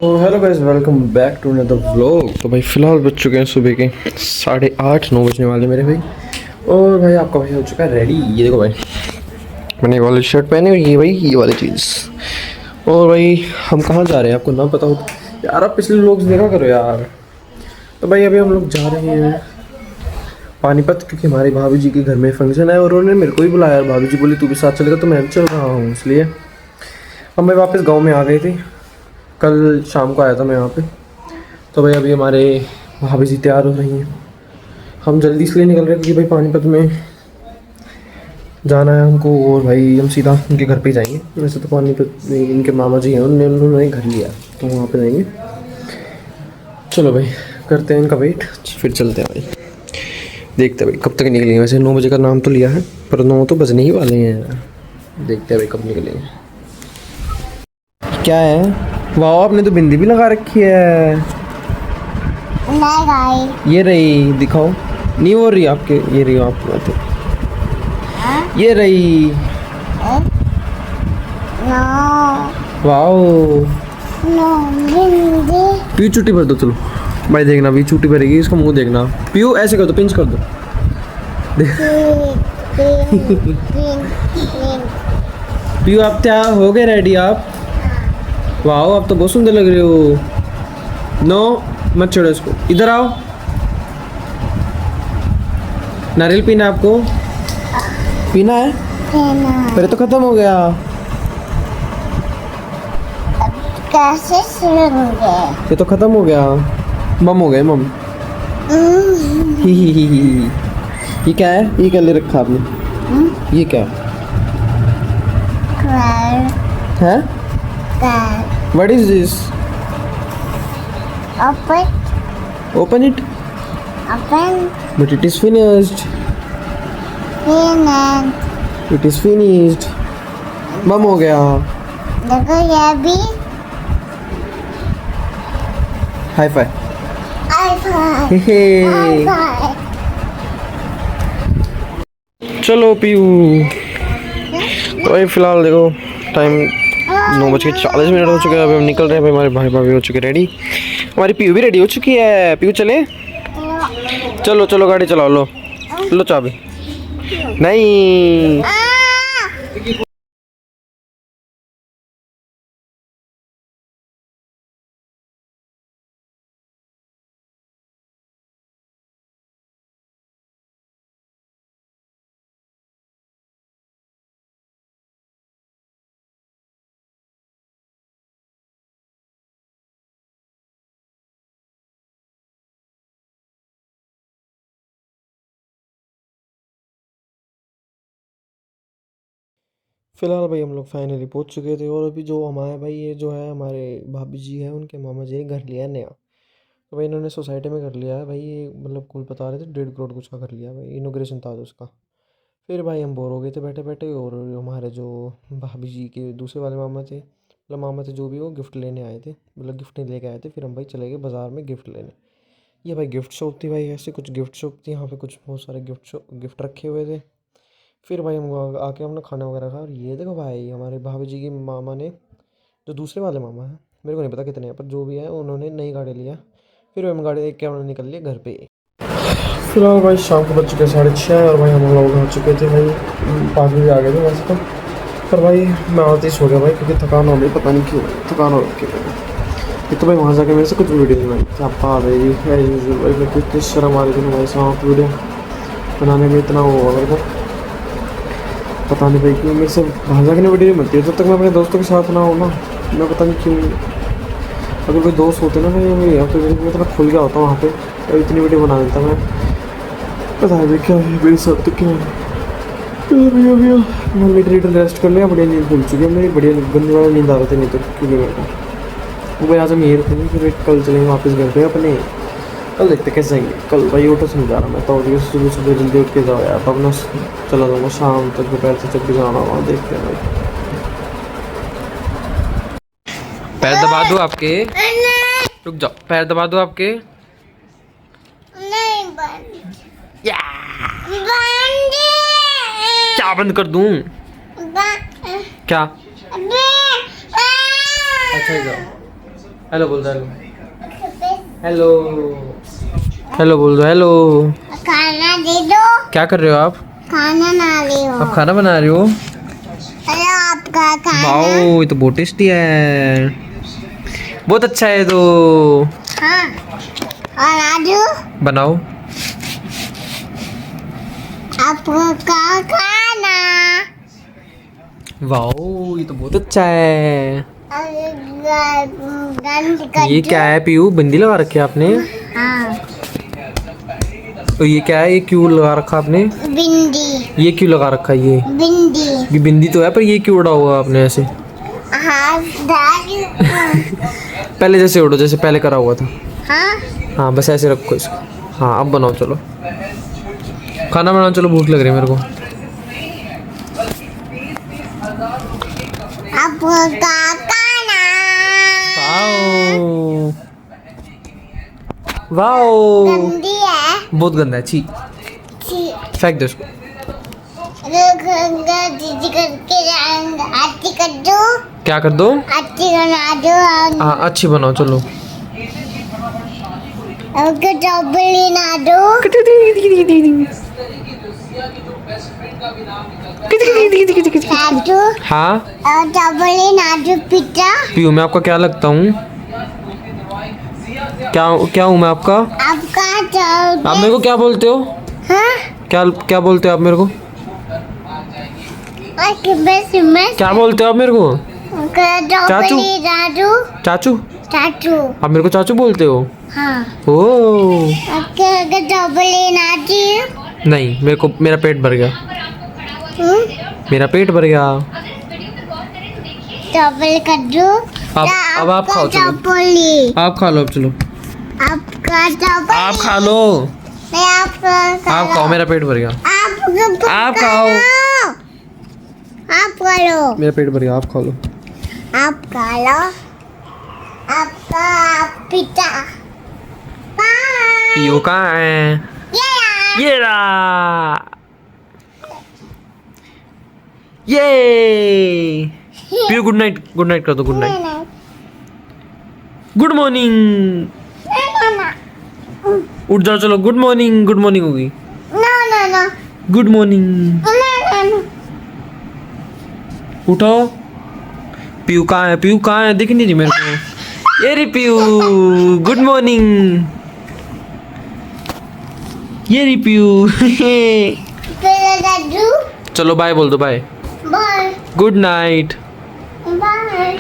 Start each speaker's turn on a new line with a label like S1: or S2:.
S1: तो hello guys, welcome back to another vlog. तो भाई फ़िलहाल बज चुके हैं सुबह के 8:30-9 बजने वाले मेरे भाई। और भाई आपका भाई हो चुका है रेडी। ये देखो भाई, मैंने ये वाली शर्ट पहनी हुई है भाई, ये वाली चीज़। और भाई हम कहाँ जा रहे हैं आपको ना पता हो तो यार आप पिछले व्लॉग्स देखा करो यार। तो भाई अभी हम लोग जा रहे हैं पानीपत, क्योंकि हमारी भाभी जी के घर में फंक्शन है और उन्होंने मेरे को ही बुलाया। भाभी जी बोली तू भी साथ चलेगा, तो मैं भी चल रहा हूँ। इसलिए हम भाई वापस गाँव में आ गए थे। कल शाम को आया था मैं यहाँ पे। तो भाई अभी हमारे भाभी जी तैयार हो रही हैं। हम जल्दी इसलिए निकल रहे हैं क्योंकि भाई पानीपत में जाना है हमको, और भाई हम सीधा उनके घर पे ही जाएंगे। वैसे तो पानीपत में इनके मामा जी हैं, उन्होंने घर लिया, तो वहाँ पे जाएंगे। चलो भाई करते हैं इनका वेट, फिर चलते हैं भाई। देखते हैं भाई कब तक निकलेंगे। वैसे 9 बजे का नाम तो लिया है, पर 9 तो बजने ही वाले हैं। देखते हैं भाई कब निकलेंगे। क्या है? वाह, आपने तो बिंदी भी लगा रखी है।
S2: नहीं गाइस,
S1: ये रही, दिखाओ। नहीं हो रही आपके, ये रही आपके माथे, ये रही।
S2: नो
S1: वाओ,
S2: नो बिंदी
S1: पीयू चुट्टी भर दो। चलो भाई देखना, भी चुट्टी भरेगी, इसका मुंह देखना। पीयू ऐसे कर दो, पिंच कर दो। पीयू आप क्या हो गए रेडी आप? वाओ, आप तो बहुत सुंदर लग रहे हो। नो मत छोड़ो इसको, इधर आओ। नारियल पीना है आपको? पीना है? पर ये तो खत्म हो गया।
S2: कैसे सुनेंगे?
S1: ये तो खत्म हो गया। मम हो गए, मम। ही। ये क्या है? ये क्या ले रखा आपने? ये क्या है? What is this? Open it. But it is finished. It is finished. मम हो गया।
S2: देखो ये भी
S1: हाई फाई।
S2: iPhone
S1: हे। चलो पीयू। तो भाई फिलहाल देखो टाइम 9:40 हो चुके हैं। अभी हम निकल रहे हैं भाई। हमारे भाई भाभी हो चुके रेडी, हमारी पीयू भी रेडी हो चुकी है। पीयू चले? चलो चलो गाड़ी चलाओ। लो लो चाबी। नहीं, फिलहाल भाई हम लोग फाइनली पहुंच चुके थे। और अभी जो हमारे भाई, ये जो है हमारे भाभी जी है, उनके मामा जी ने घर लिया है नया। तो भाई इन्होंने सोसाइटी में घर लिया है भाई। ये मतलब कुल बता रहे थे 1.5 करोड़ कुछ का घर लिया भाई। इनोग्रेशन था तो उसका। फिर भाई हम बोर हो गए थे बैठे बैठे, और हमारे जो भाभी जी के दूसरे वाले मामा थे, मतलब मामा थे जो भी, वो गिफ्ट लेने आए थे, मतलब गिफ्ट नहीं लेके आए थे। फिर हम भाई चले गए बाज़ार में गिफ्ट लेने। ये भाई गिफ्ट शॉप थी भाई, ऐसे कुछ गिफ्ट शॉप थी यहाँ पे, कुछ बहुत सारे गिफ्ट रखे हुए थे। फिर भाई हम आके हमने खाना वगैरह खाया। और ये देखो भाई, हमारे भाभी जी की मामा ने, जो दूसरे वाले मामा हैं, मेरे को नहीं पता कितने हैं, पर जो भी है उन्होंने नई गाड़ी लिया। फिर हम गाड़ी देख के हमने निकल लिया घर पे। फिलहाल भाई शाम को बज चुके 6:30, और भाई हम लोग आ चुके थे भाई। 5 बजे आ गए थे वैसे तो, पर भाई मैं आते ही सो गया भाई, क्योंकि थकान हो गई, पता नहीं क्यों थकान हो रखी है। एक तो भाई वहाँ जाके मेरे से कुछ वीडियो नहीं बनाई, क्या बात है ये है भाई। मैं कितनी शर्म आ रही थी भाई साहब, वीडियो बनाने में इतना वो हो गया। पता नहीं भाई क्यों मेरे से वहाँ जाके वीडियो नहीं बनती है जब तक मैं अपने दोस्तों के साथ ना हो ना। मैं पता नहीं क्यों, अगर कोई दोस्त होते ना भाई, या तो मैं इतना खुल गया होता वहाँ पे, और इतनी वीडियो बना देता मैं। पता है भाई क्या है मेरे साथ, तो क्या है भैया भैया। मैं लिटल रेस्ट कर लिया, बढ़िया नींद खुल चुकी है मेरी, बढ़िया गंदी वाला नींद आ रही थी नहीं तो, क्योंकि मेरे को भाई आज हम यही रुकेंगे, फिर कल चलेंगे वापस घर पे अपने। कल देखते कैसे आएंगे। कल भाई ऑटो से नहीं जा रहा मैं, तो सुबह सुबह जल्दी उठ के जाओ यार, तब ना चला जाऊँगा शाम तक, दोपहर से जब भी जाना वहाँ देखते हैं भाई। पैर दबा दो आपके, रुक जाओ, पैर दबा दो आपके।
S2: नहीं बंद,
S1: या
S2: बंद,
S1: क्या बंद कर दूँ? क्या?
S2: बंद,
S1: अच्छा जाओ। हेलो बोल दो हेलो। हेलो हेलो बोल दो हेलो।
S2: खाना दे दो।
S1: क्या कर रहे हो आप?
S2: खाना ना ले हो।
S1: आप खाना बना रहे हो?
S2: अरे आपका खाना।
S1: वाओ ये तो बहुत टेस्टी है, बहुत अच्छा है तो।
S2: हाँ। और आजू
S1: बनाओ।
S2: आपका खाना।
S1: वाओ ये तो बहुत अच्छा है।
S2: गंद कर
S1: ये क्या है पीयू, बिंदी लगा रखी है आपने?
S2: हाँ।
S1: तो ये क्या है, ये क्यों लगा रखा आपने?
S2: भिंडी।
S1: ये क्यों लगा रखा है ये?
S2: भिंडी।
S1: ये बिंदी तो है पर ये क्यों उड़ा हुआ आपने ऐसे?
S2: हाँ दादी।
S1: पहले जैसे उड़ो, जैसे पहले करा हुआ था।
S2: हाँ।
S1: हाँ बस ऐसे रखो इसको। हाँ अब बनाओ चलो, खाना बनाओ चलो, भूख लग रही है मेरे को।
S2: आपका खाना।
S1: वाओ वाओ
S2: गंदी है।
S1: बहुत गंदा है, छी, फेंक दो इसको।
S2: दीदी करके आरती कर दो।
S1: क्या कर दो?
S2: आरती बना दो।
S1: हाँ अच्छी बनाओ चलो।
S2: आपको चौबली ना दो। चाचू
S1: हाँ
S2: और चौबली ना दो पिज्जा।
S1: पीयू मैं आपका क्या लगता हूँ? क्या क्या हूँ मैं आपका?
S2: आपका
S1: आप मेरे को क्या बोलते हो?
S2: हाँ।
S1: क्या क्या बोलते हो आप मेरे को?
S2: मैं
S1: क्या बोलते हो आप मेरे को? चाचू।
S2: चौबली ना दो।
S1: चाचू?
S2: चाचू।
S1: आप मेरे को चाचू बोलते हो?
S2: हाँ।
S1: ओ
S2: आपका चौबली ना दी।
S1: नहीं, मेरे को मेरा पेट भर गया, मेरा पेट भर गया।
S2: चौबली कर दो।
S1: अब आप खाओ चलो।
S2: चौबली।
S1: आप खा लो अब चलो।
S2: आपका चौबली।
S1: आप खा लो।
S2: मैं आपका
S1: आप खाओ, मेरा पेट भर गया।
S2: आप
S1: खाओ।
S2: आप करो।
S1: मेरा पेट भर गया, आप खा लो।
S2: आप खा लो। आपका पिता। बाय।
S1: पीयू कहाँ है? ये रहा। ये Piu good night, good night कर दो, गुड नाइट, गुड मॉर्निंग। उठ जाओ चलो, गुड मॉर्निंग, गुड मॉर्निंग होगी। Good morning. उठो। पीयू कहाँ है? पीयू कहाँ है? दिख नहीं रही मेरे को। ये रे पीयू, गुड मॉर्निंग। ये रे पीयू। चलो बाय बोल दो, bye,
S2: bye.
S1: Good night.
S2: Bye.